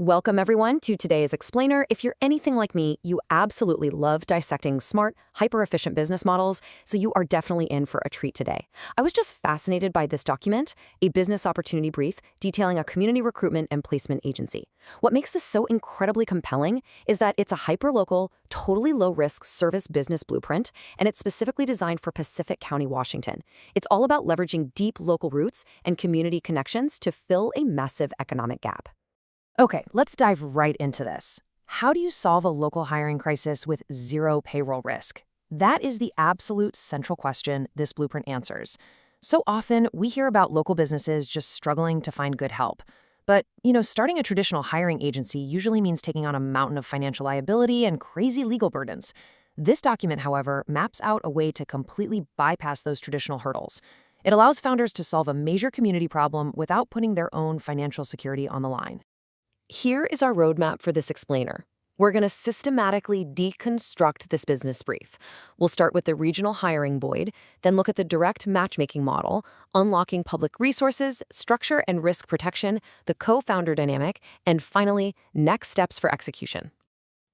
Welcome, everyone, to today's Explainer. If you're anything like me, you absolutely love dissecting smart, hyper-efficient business models, so you are definitely in for a treat today. I was just fascinated by this document, a business opportunity brief detailing a community recruitment and placement agency. What makes this so incredibly compelling is that it's a hyper-local, totally low-risk service business blueprint, and it's specifically designed for Pacific County, Washington. It's all about leveraging deep local roots and community connections to fill a massive economic gap. Okay, let's dive right into this. How do you solve a local hiring crisis with zero payroll risk? That is the absolute central question this blueprint answers. So often, we hear about local businesses just struggling to find good help. But, starting a traditional hiring agency usually means taking on a mountain of financial liability and crazy legal burdens. This document, however, maps out a way to completely bypass those traditional hurdles. It allows founders to solve a major community problem without putting their own financial security on the line. Here is our roadmap for this explainer. We're going to systematically deconstruct this business brief. We'll start with the regional hiring void, then look at the direct matchmaking model, unlocking public resources, structure and risk protection, the co-founder dynamic, and finally, next steps for execution.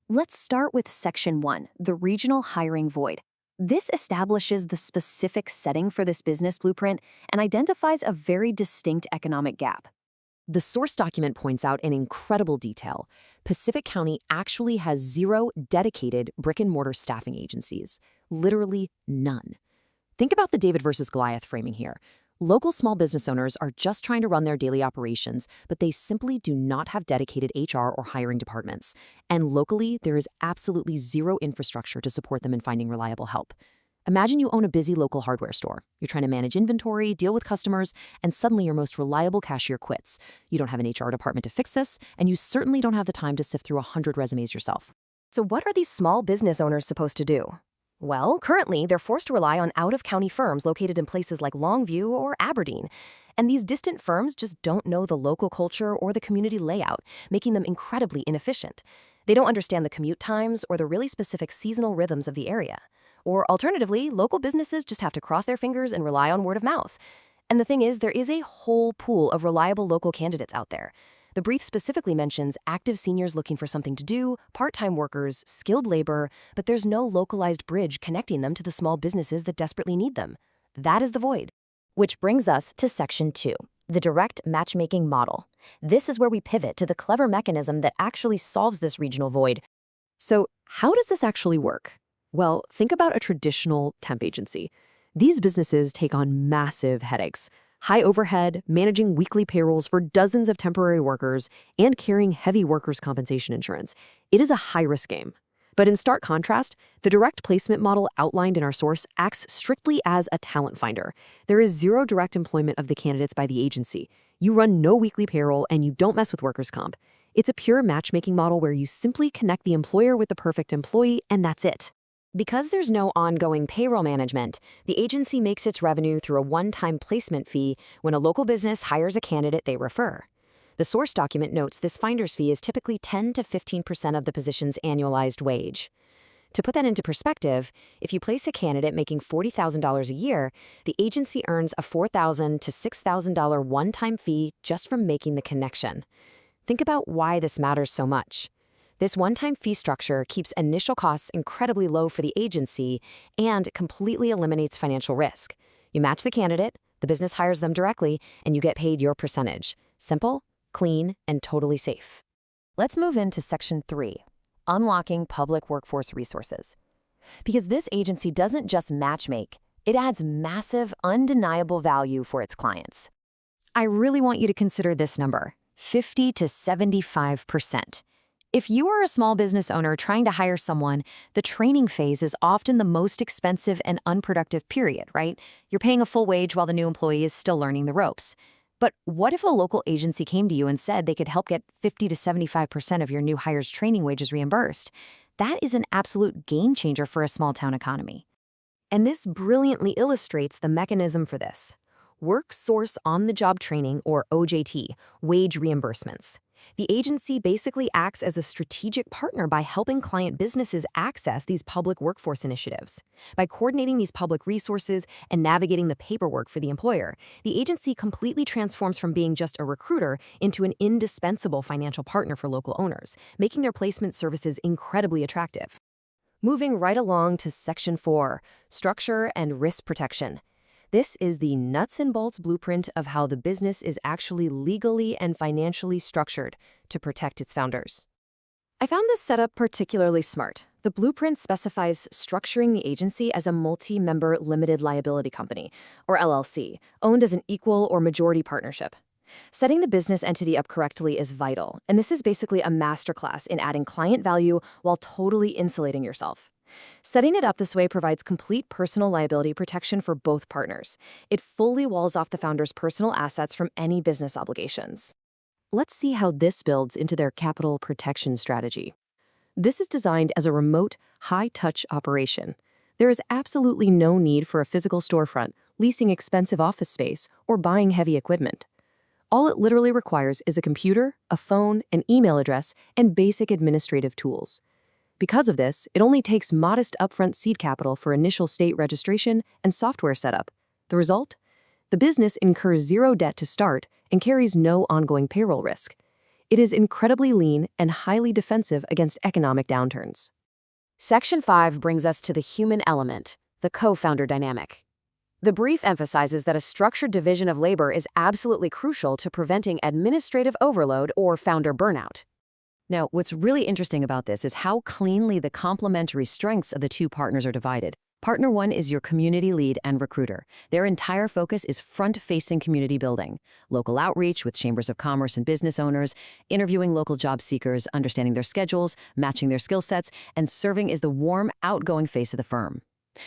Let's start with Section 1, the regional hiring void. This establishes the specific setting for this business blueprint and identifies a very distinct economic gap. The source document points out in incredible detail. Pacific County actually has zero dedicated brick-and-mortar staffing agencies. Literally none. Think about the David versus Goliath framing here. Local small business owners are just trying to run their daily operations, but they simply do not have dedicated HR or hiring departments. And locally, there is absolutely zero infrastructure to support them in finding reliable help. Imagine you own a busy local hardware store. You're trying to manage inventory, deal with customers, and suddenly your most reliable cashier quits. You don't have an HR department to fix this, and you certainly don't have the time to sift through 100 resumes yourself. So what are these small business owners supposed to do? Well, currently, they're forced to rely on out-of-county firms located in places like Longview or Aberdeen. And these distant firms just don't know the local culture or the community layout, making them incredibly inefficient. They don't understand the commute times or the really specific seasonal rhythms of the area. Or alternatively, local businesses just have to cross their fingers and rely on word of mouth. And the thing is, there is a whole pool of reliable local candidates out there. The brief specifically mentions active seniors looking for something to do, part-time workers, skilled labor, but there's no localized bridge connecting them to the small businesses that desperately need them. That is the void. Which brings us to Section 2, the direct matchmaking model. This is where we pivot to the clever mechanism that actually solves this regional void. So, how does this actually work? Well, think about a traditional temp agency. These businesses take on massive headaches, high overhead, managing weekly payrolls for dozens of temporary workers, and carrying heavy workers' compensation insurance. It is a high-risk game. But in stark contrast, the direct placement model outlined in our source acts strictly as a talent finder. There is zero direct employment of the candidates by the agency. You run no weekly payroll, and you don't mess with workers' comp. It's a pure matchmaking model where you simply connect the employer with the perfect employee, and that's it. Because there's no ongoing payroll management, the agency makes its revenue through a one-time placement fee when a local business hires a candidate they refer. The source document notes this finder's fee is typically 10 to 15% of the position's annualized wage. To put that into perspective, if you place a candidate making $40,000 a year, the agency earns a $4,000 to $6,000 one-time fee just from making the connection. Think about why this matters so much. This one-time fee structure keeps initial costs incredibly low for the agency and completely eliminates financial risk. You match the candidate, the business hires them directly, and you get paid your percentage. Simple, clean, and totally safe. Let's move into Section 3, unlocking public workforce resources. Because this agency doesn't just matchmake, it adds massive, undeniable value for its clients. I really want you to consider this number, 50 to 75%. If you are a small business owner trying to hire someone, the training phase is often the most expensive and unproductive period, right? You're paying a full wage while the new employee is still learning the ropes. But what if a local agency came to you and said they could help get 50 to 75% of your new hire's training wages reimbursed? That is an absolute game changer for a small town economy. And this brilliantly illustrates the mechanism for this. Work Source On-the-Job Training, or OJT, wage reimbursements. The agency basically acts as a strategic partner by helping client businesses access these public workforce initiatives. By coordinating these public resources and navigating the paperwork for the employer, the agency completely transforms from being just a recruiter into an indispensable financial partner for local owners, making their placement services incredibly attractive. Moving right along to Section 4, Structure and Risk Protection. This is the nuts and bolts blueprint of how the business is actually legally and financially structured to protect its founders. I found this setup particularly smart. The blueprint specifies structuring the agency as a multi-member limited liability company, or LLC, owned as an equal or majority partnership. Setting the business entity up correctly is vital, and this is basically a masterclass in adding client value while totally insulating yourself. Setting it up this way provides complete personal liability protection for both partners. It fully walls off the founder's personal assets from any business obligations. Let's see how this builds into their capital protection strategy. This is designed as a remote, high-touch operation. There is absolutely no need for a physical storefront, leasing expensive office space, or buying heavy equipment. All it literally requires is a computer, a phone, an email address, and basic administrative tools. Because of this, it only takes modest upfront seed capital for initial state registration and software setup. The result? The business incurs zero debt to start and carries no ongoing payroll risk. It is incredibly lean and highly defensive against economic downturns. Section 5 brings us to the human element, the co-founder dynamic. The brief emphasizes that a structured division of labor is absolutely crucial to preventing administrative overload or founder burnout. Now, what's really interesting about this is how cleanly the complementary strengths of the two partners are divided. Partner 1 is your community lead and recruiter. Their entire focus is front-facing community building, local outreach with chambers of commerce and business owners, interviewing local job seekers, understanding their schedules, matching their skill sets, and serving as the warm, outgoing face of the firm.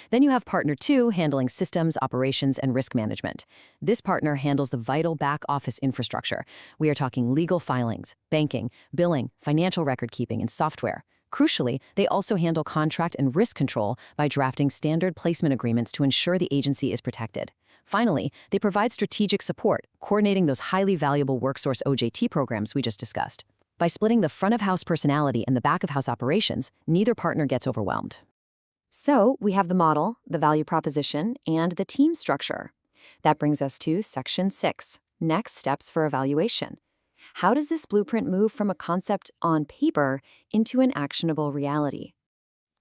Then you have Partner 2 handling systems, operations, and risk management. This partner handles the vital back-office infrastructure. We are talking legal filings, banking, billing, financial record-keeping, and software. Crucially, they also handle contract and risk control by drafting standard placement agreements to ensure the agency is protected. Finally, they provide strategic support, coordinating those highly valuable WorkSource OJT programs we just discussed. By splitting the front-of-house personality and the back-of-house operations, neither partner gets overwhelmed. So we have the model, the value proposition, and the team structure. That brings us to Section 6, Next Steps for Evaluation. How does this blueprint move from a concept on paper into an actionable reality?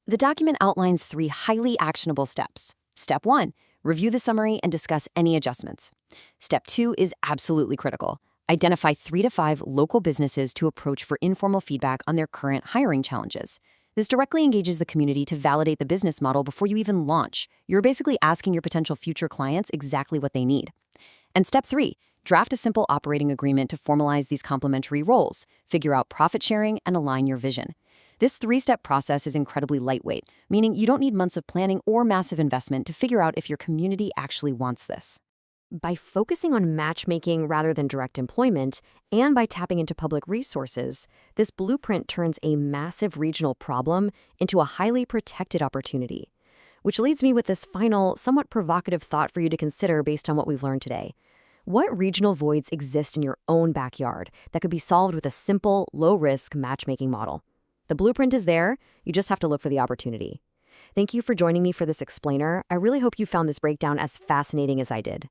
The document outlines 3 highly actionable steps. Step 1, review the summary and discuss any adjustments. Step 2 is absolutely critical. Identify 3 to 5 local businesses to approach for informal feedback on their current hiring challenges. This directly engages the community to validate the business model before you even launch. You're basically asking your potential future clients exactly what they need. And step 3, draft a simple operating agreement to formalize these complementary roles, figure out profit sharing, and align your vision. This 3-step process is incredibly lightweight, meaning you don't need months of planning or massive investment to figure out if your community actually wants this. By focusing on matchmaking rather than direct employment, and by tapping into public resources, this blueprint turns a massive regional problem into a highly protected opportunity. Which leads me with this final, somewhat provocative thought for you to consider based on what we've learned today. What regional voids exist in your own backyard that could be solved with a simple, low-risk matchmaking model? The blueprint is there, you just have to look for the opportunity. Thank you for joining me for this explainer. I really hope you found this breakdown as fascinating as I did.